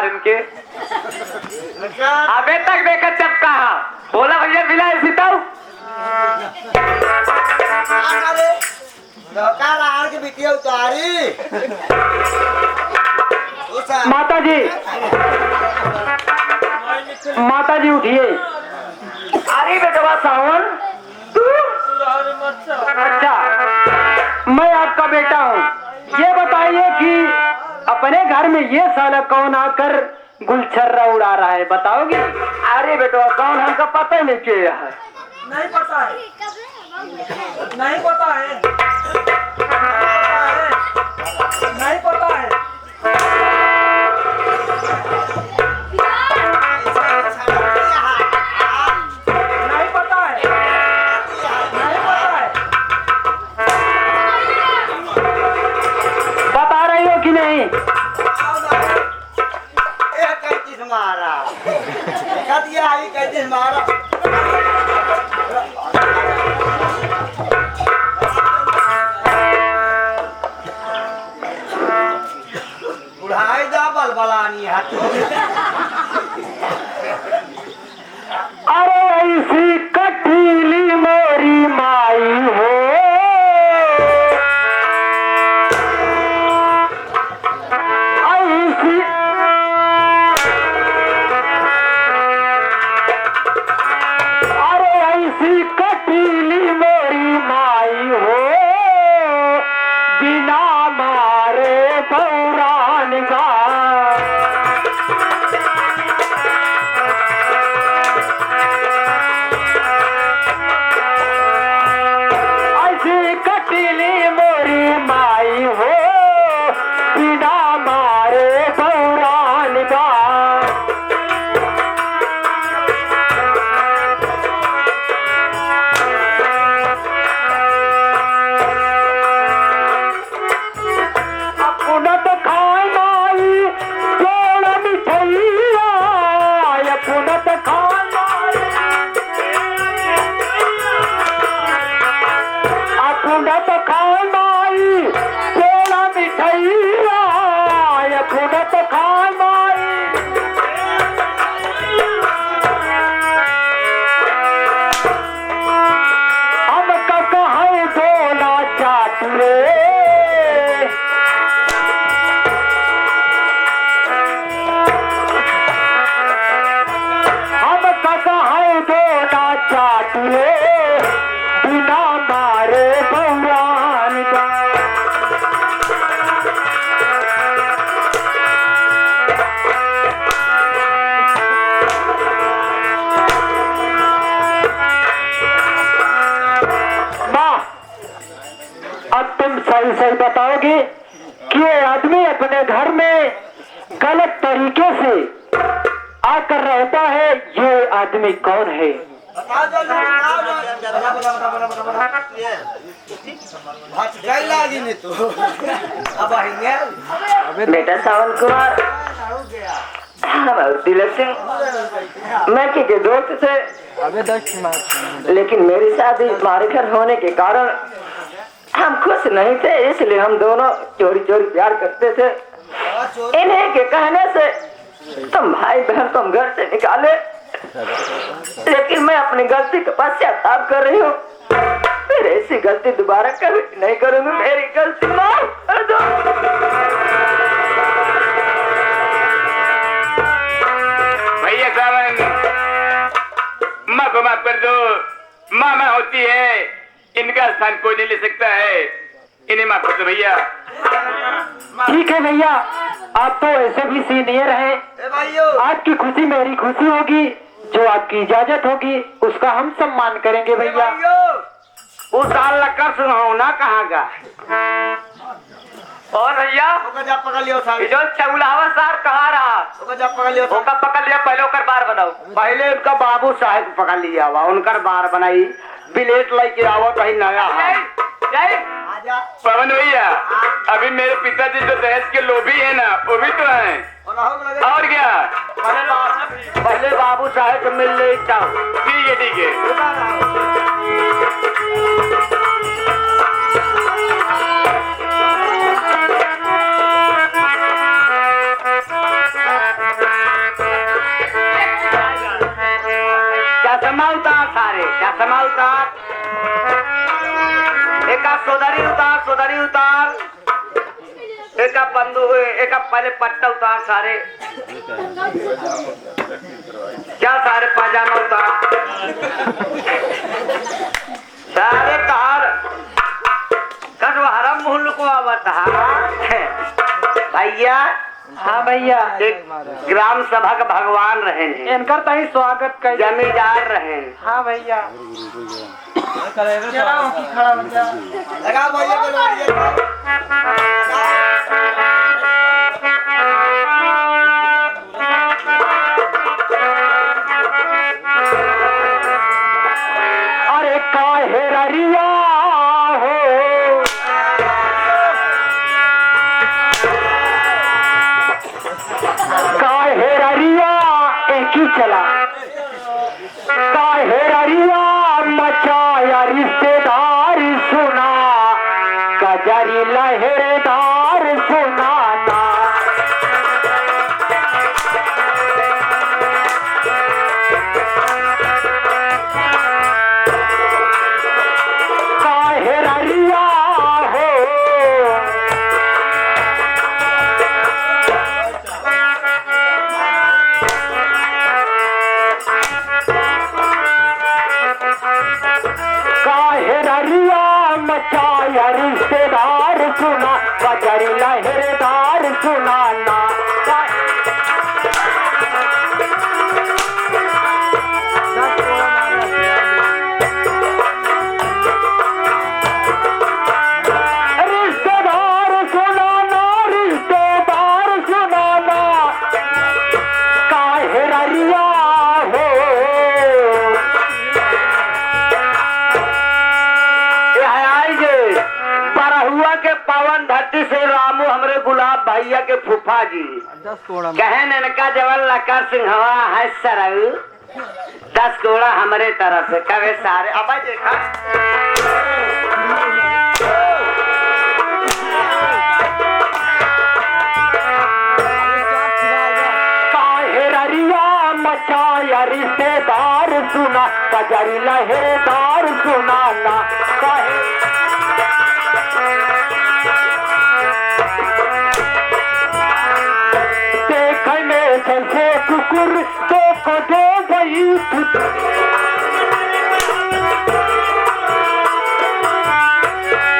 इनके अबे तक देखा जब कहा बोला भैया मिला सीताऊ के बिटिया उतारी माता जी उठिए। अरे बेटवा सावन अच्छा मैं आपका बेटा हूँ। ये बताइए कि अपने घर में ये साला कौन आकर गुलछर्रा उड़ा रहा है, बताओगे? अरे बेटवा कौन हमका पता ही नहीं क्या है। नहीं पता है, नहीं पता है, नहीं पता है। बता रही हो कि नहीं? मारा मारा बुढ़ाई जा बलबलानी हाथ। अरे ऐसी कटीली मोरी माई हो, ऐसी अरे ऐसी कटीली मोरी माई हो, बिना मारे पौराण का कटीली मोरी माई हो, बिना मारे पौराण का। अपना तो खाए माई जोड़ मिठैया, अपना तो खाए माई अपना तो खाए माई जोड़ा मिठैया, अपना तो खाए माई। हमका कहे डोला चाट रे, हमका कहे डोला चाट रे, बिना मारे भगवान का। माँ अब तुम सही सही बताओगे कि ये आदमी अपने घर में गलत तरीके से आकर रहता है, ये आदमी कौन है? बेटा सावन कुमार, तिलक सिंह मैं के दोस्त थे, लेकिन मेरी शादी हमारे घर होने के कारण हम खुश नहीं थे, इसलिए हम दोनों चोरी चोरी प्यार करते थे। इन्हीं के कहने से तुम भाई बहन तुम घर से निकाले, लेकिन मैं अपनी गलती का पश्चाताप कर रही हूँ। फिर ऐसी गलती दोबारा कभी नहीं करूंगी, मेरी गलती माफ कर दो। भैया सावन माँ को माफ कर दो। मामा होती है, इनका स्थान कोई नहीं ले सकता है, इन्हें माफ कर दो भैया। ठीक है भैया, आप तो ऐसे भी सीनियर हैं, आपकी खुशी मेरी खुशी होगी, जो आपकी इजाजत होगी उसका हम सम्मान करेंगे भैया। वो साल लक्कर सुनाओ ना कहाँ का। और भैया पकड़ लियो जो चौलावा सार कहाँ रहा, पकड़ लियो ओका पकड़ लिया, पहले ओकर बार बनाओ। पहले उनका बाबू साहब पकड़ लिया हुआ, उनकर बार बनाई, बिलेट लेके आओ कहीं नया है। पवन भैया, अभी मेरे पिताजी जो दहेज के लोभी है ना, वो भी तो है। और क्या, पहले बाबू साहब से मिल ले। ठीक है ठीक है। एका सोदारी उतार एका बंदू एका पहले पट्टा उतार सारे क्या सारे पाजामा उतार सारे तार कट हरम मुहल को आवता भैया। हाँ भैया, एक ग्राम सभा का भगवान रहे हैं, इनकर तही स्वागत कर। जमींदार रहे हैं। हाँ भैया, लगा भैया के लोड़िए। अरे काहे ररिया हो काहे ररिया एक ही चला काहे ररिया मचाया रिश्तेदार सुना कजरी लहरेदार सुनाना। काहे ररिया हो काहे ररिया मचाया रिश्तेदार सुना कजरी लहरेदार सुनाना। रिश्तेदार सुनाना रिश्तेदार सुनाना काहे ररिया हो। बरहुआ के पावन धरती से रामू हमरे गुलाब भैया के फूफा जी कहन इनका जवल लकर सिंहवा है सरऊ 10 कोड़ा हमारे तरफ से कवे सारे अब देखा काहे ररिया मचाया रिश्तेदार सुना कजरी लहरेदार सुनाना। काहे देखने जैसे कुकुर तो को दे गई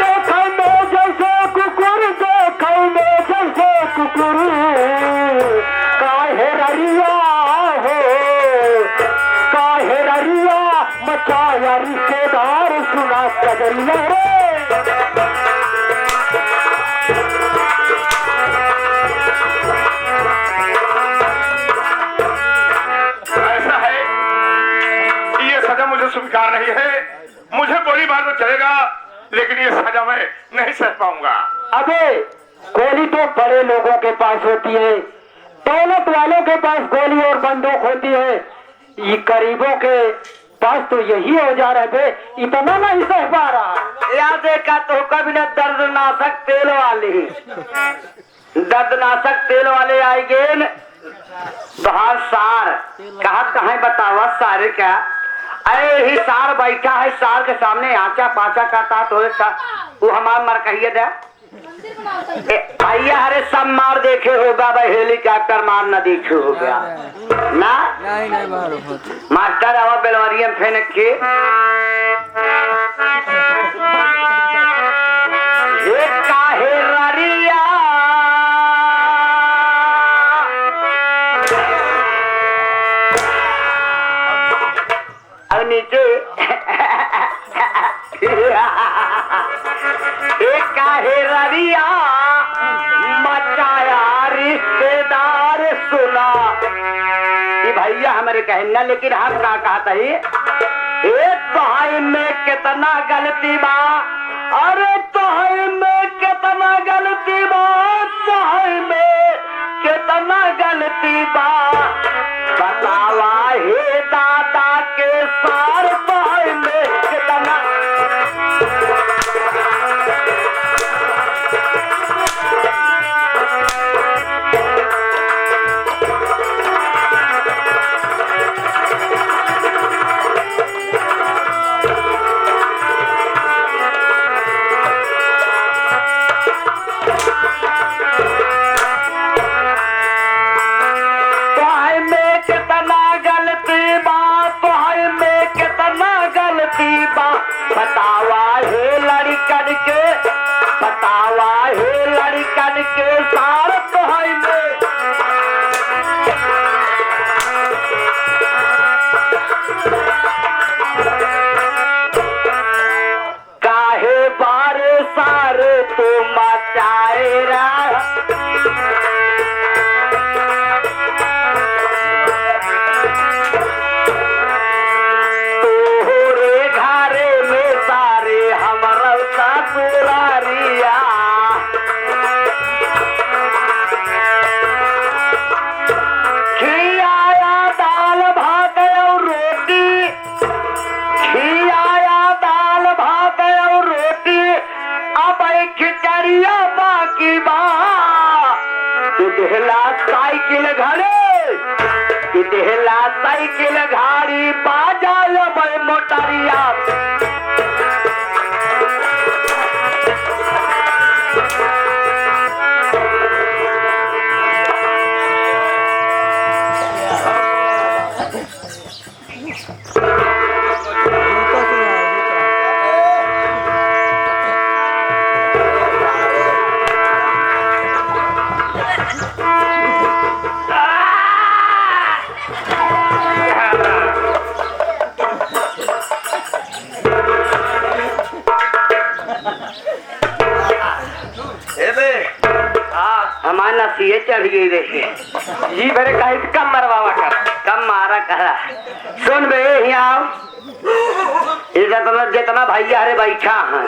देखने जैसे कुकुर देखने जैसे कुकुर काहे ररिया हो काहे ररिया मचाया रिश्तेदार सुना कजरी लहरे। ऐसा है, ये सजा मुझे स्वीकार नहीं है। मुझे गोली मार तो चलेगा, लेकिन ये सजा मैं नहीं सह पाऊंगा। अबे गोली तो बड़े लोगों के पास होती है, दौलत वालों के पास गोली और बंदूक होती है। ये गरीबों के पास तो यही औजार है बे, इतना नहीं सह पा रहा। याद देखा तो कभी न दर्दनाशक तेल वाले आएंगे बाहर सार कहा बतावा सारे क्या अरे ही सार बैठा है सार के सामने आचा पाचा करता तो वो हमार मर कहिए दे भैया अरे सब मार देखे होगा भाई हेलीकॉप्टर मार न देखे हो गया ना मास्टर और बेलवरियम फेंक के काहे ररिया अब नीचे काहे ररिया मचाया रिश्तेदार सुना। ये भैया हमारे कहना लेकिन हम क्या कहता है तोहाई में कितना गलती बा अरे तोहाई में कितना गलती बा तोहाई में कितना गलती बा बतावा हे दादा के सार तोहाई में कितना बारे सारे तो मचाए रहा तोहरे घरे में सारे हमारा ससुरारिया खियाया दाल भात और रोटी खियाया दाल भात और रोटी अब खिचड़िया बाकी बा देहला साइकिल घरे देहला साइकिल गाड़ी बाजा मोटरिया हमारा नसीहत चढ़ गई देखिए जी मेरे कहीं से कम मरवावा कर कम मारा करा सुन बे यहाँ इधर जितना भैया हरे बैठा है